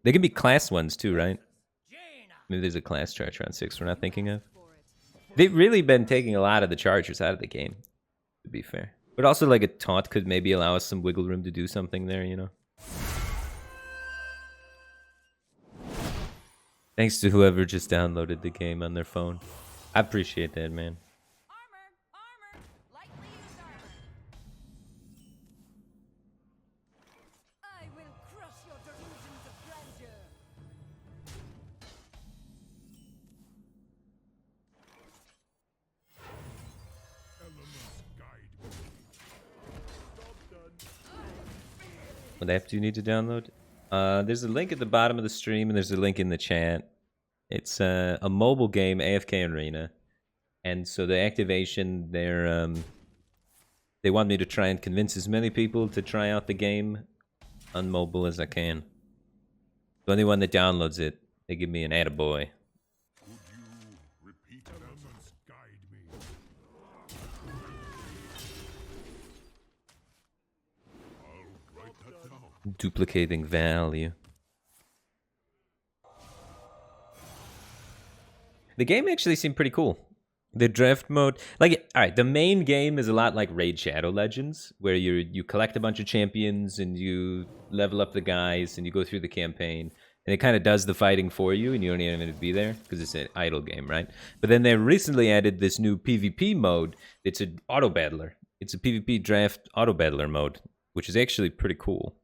They can be class ones too, right? Maybe there's a class charger on 6 we're not thinking of. They've really been taking a lot of the chargers out of the game, to be fair. But also, like, a taunt could maybe allow us some wiggle room to do something there, you know? Thanks to whoever just downloaded the game on their phone. I appreciate that, man. Armor! Lightly used armor! I will crush your delusions of grandeur! What app do you need to download? There's a link at the bottom of the stream, and there's a link in the chat. It's a mobile game, AFK Arena. And so the activation, they want me to try and convince as many people to try out the game on mobile as I can. So anyone that downloads it, they give me an attaboy. Duplicating value. The game actually seemed pretty cool. The draft mode, like, all right, the main game is a lot like Raid Shadow Legends, where you collect a bunch of champions and you level up the guys and you go through the campaign, and it kind of does the fighting for you, and you don't even have to be there because it's an idle game, right? But then they recently added this new PvP mode. It's an auto battler. It's a PvP draft auto battler mode, which is actually pretty cool.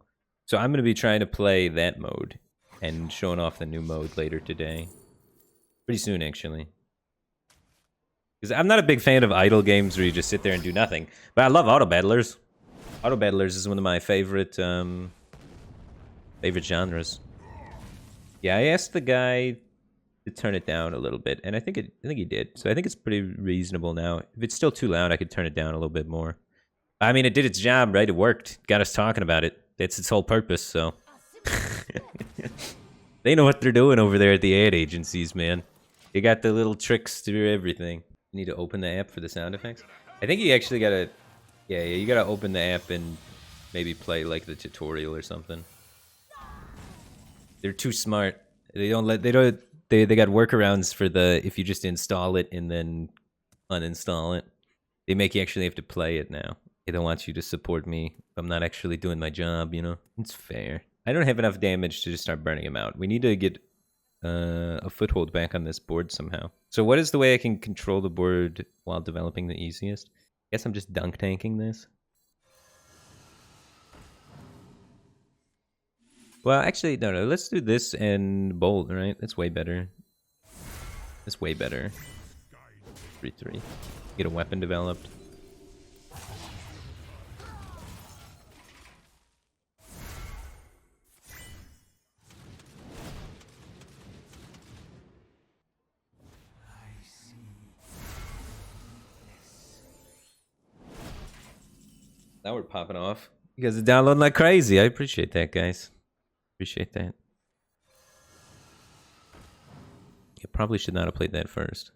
So I'm going to be trying to play that mode and showing off the new mode later today. Pretty soon, actually. Because I'm not a big fan of idle games where you just sit there and do nothing. But I love auto battlers. Auto battlers is one of my favorite genres. Yeah, I asked the guy to turn it down a little bit, and I think he did. So I think it's pretty reasonable now. If it's still too loud, I could turn it down a little bit more. I mean, it did its job, right? It worked. Got us talking about it. That's its whole purpose, so. They know what they're doing over there at the ad agencies, man. They got the little tricks to do everything. You need to open the app for the sound effects? I think you actually gotta... Yeah, you gotta open the app and maybe play, like, the tutorial or something. They're too smart. They got workarounds for the... If you just install it and then uninstall it. They make you actually have to play it now. They don't want you to support me if I'm not actually doing my job, you know? It's fair. I don't have enough damage to just start burning him out. We need to get a foothold back on this board somehow. So what is the way I can control the board while developing the easiest? I guess I'm just dunk tanking this. Well, actually, no. Let's do this and bolt, right? That's way better. That's way better. 3-3. Get a weapon developed. Now we're popping off. You guys are downloading like crazy. I appreciate that, guys. Appreciate that. You probably should not have played that first.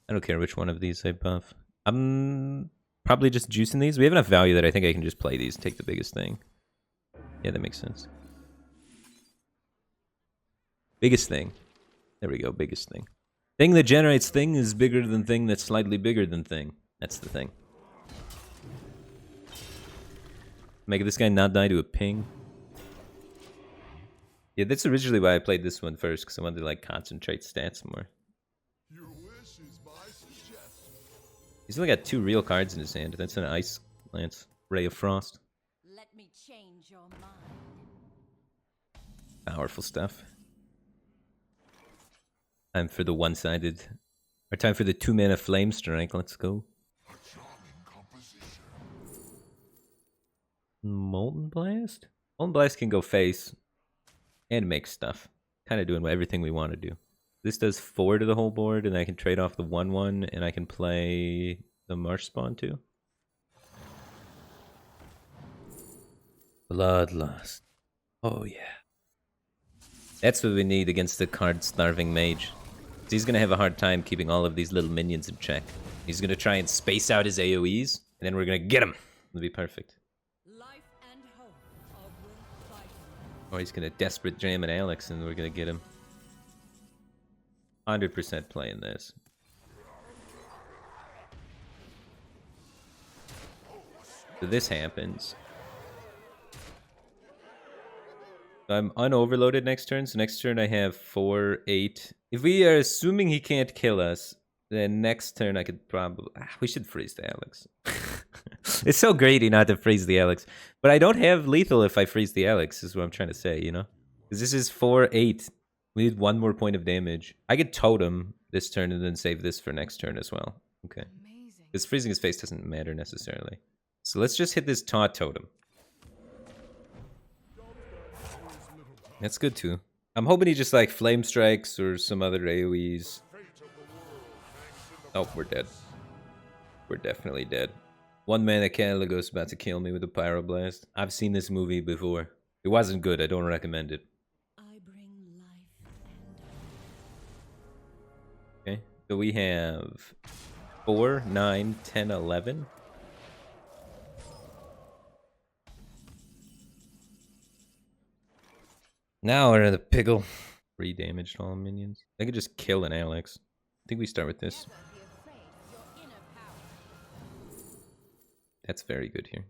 I don't care which one of these I buff. I'm probably just juicing these. We have enough value that I think I can just play these and take the biggest thing. Yeah, that makes sense. Biggest thing. There we go, biggest thing. Thing that generates thing is bigger than thing that's slightly bigger than thing. That's the thing. Make this guy not die to a ping. Yeah, that's originally why I played this one first, because I wanted to, like, concentrate stats more. Your wish is my suggestion. He's only got 2 real cards in his hand. That's an Ice Lance, Ray of Frost. Let me change your mind. Powerful stuff. Time for the one-sided... Or time for the 2-mana Flame Strike. Let's go. Molten Blast? Molten Blast can go face and make stuff. Kind of doing everything we want to do. This does 4 to the whole board, and I can trade off the 1/1, and I can play the Marsh Spawn too. Bloodlust. Oh yeah. That's what we need against the card-starving mage. He's going to have a hard time keeping all of these little minions in check. He's going to try and space out his AoEs, and then we're going to get him. It'll be perfect. Life and hope of Or he's gonna desperate jam at Alex and we're gonna get him. 100% playing this. So this happens. So I'm unoverloaded next turn, so next turn I have 4, 8. If we are assuming he can't kill us, then next turn I could probably... we should freeze the Alex. It's so greedy not to freeze the Alex. But I don't have lethal if I freeze the Alex, is what I'm trying to say, you know? Because this is 4, 8. We need 1 more point of damage. I could totem this turn and then save this for next turn as well. Okay. Because freezing his face doesn't matter necessarily. So let's just hit this taunt totem. That's good too. I'm hoping he just like flame strikes or some other AoEs. Oh, we're dead. We're definitely dead. 1 mana Caligo's about to kill me with a pyroblast. I've seen this movie before. It wasn't good. I don't recommend it. Okay, so we have 4, 9, 10, 11. Now we're in the pickle. 3 damage to all minions. I could just kill an Alex. I think we start with this. That's very good here.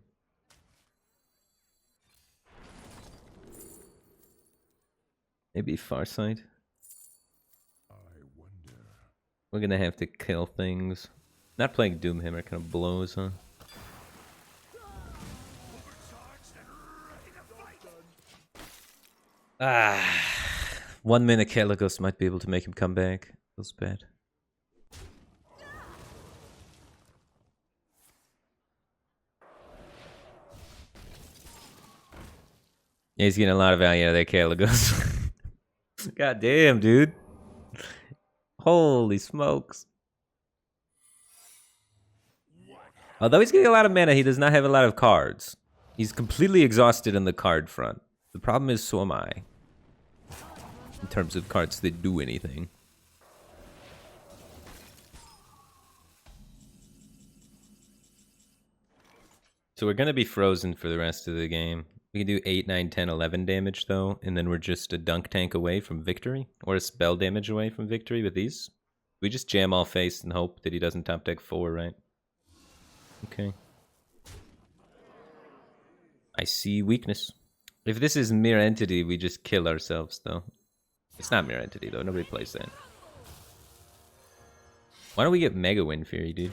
Maybe Farsight. We're gonna have to kill things. Not playing Doomhammer kind of blows, huh? Ah, 1 mana Caligos might be able to make him come back. Feels bad. Yeah, he's getting a lot of value out of that Caligos. God damn, dude. Holy smokes. Although he's getting a lot of mana, he does not have a lot of cards. He's completely exhausted in the card front. The problem is, so am I. In terms of cards that do anything. So we're going to be frozen for the rest of the game. We can do 8, 9, 10, 11 damage though, and then we're just a dunk tank away from victory, or a spell damage away from victory with these. We just jam all face and hope that he doesn't top deck 4, right? Okay. I see weakness. If this is Mirror Entity, we just kill ourselves though. It's not Mirror Entity though, nobody plays that. Why don't we get Mega Wind Fury, dude?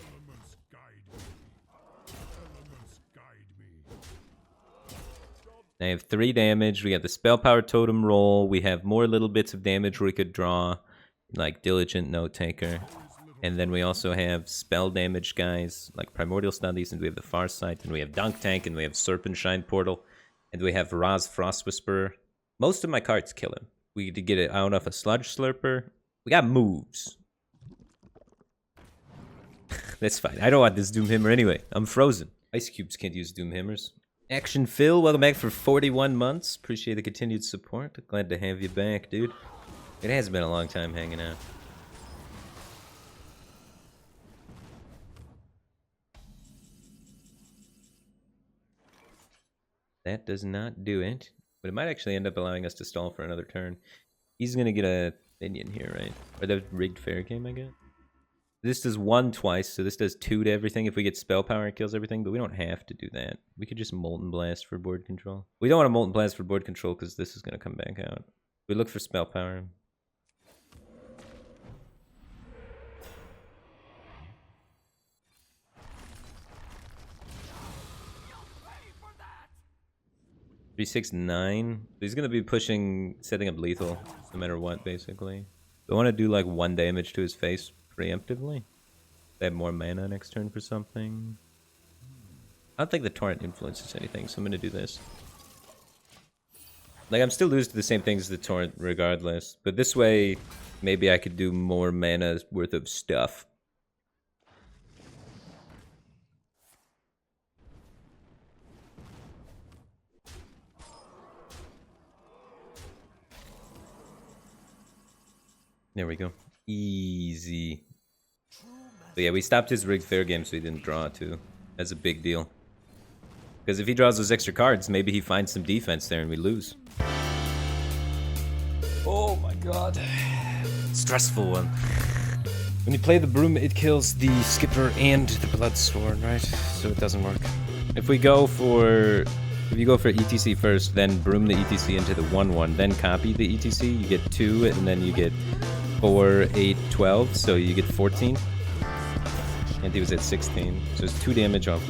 I have 3 damage. We got the spell power totem roll. We have more little bits of damage we could draw, like Diligent Note Taker. And then we also have spell damage guys, like Primordial Studies, and we have the Farsight, and we have Dunk Tank, and we have Serpent Shine Portal, and we have Raz Frost Whisperer. Most of my cards kill him. We need to get it out of a Sludge Slurper. We got moves. That's fine. I don't want this Doomhammer anyway. I'm frozen. Ice Cubes can't use Doomhammers. Action Phil, welcome back for 41 months. Appreciate the continued support. Glad to have you back, dude. It has been a long time hanging out. That does not do it. But it might actually end up allowing us to stall for another turn. He's going to get a minion here, right? Or the rigged fair game, I guess? This does 1 twice, so this does 2 to everything if we get spell power, it kills everything, but we don't have to do that. We could just Molten Blast for board control. We don't want to Molten Blast for board control because this is going to come back out. We look for spell power. Three, 6, 9. He's going to be pushing, setting up lethal no matter what, basically. I want to do like 1 damage to his face preemptively. They have more mana next turn for something. I don't think the torrent influences anything, so I'm gonna do this. Like, I'm still losing to the same things as the torrent regardless, but this way, maybe I could do more mana worth of stuff. There we go. Easy. But yeah, we stopped his rigged fair game so he didn't draw too. That's a big deal. Because if he draws those extra cards, maybe he finds some defense there and we lose. Oh my god. Stressful one. When you play the broom, it kills the skipper and the bloodsworn, right? So it doesn't work. If you go for ETC first, then broom the ETC into the 1/1, then copy the ETC, you get 2, and then you get 4, 8, 12, so you get 14. And he was at 16, so it's 2 damage off the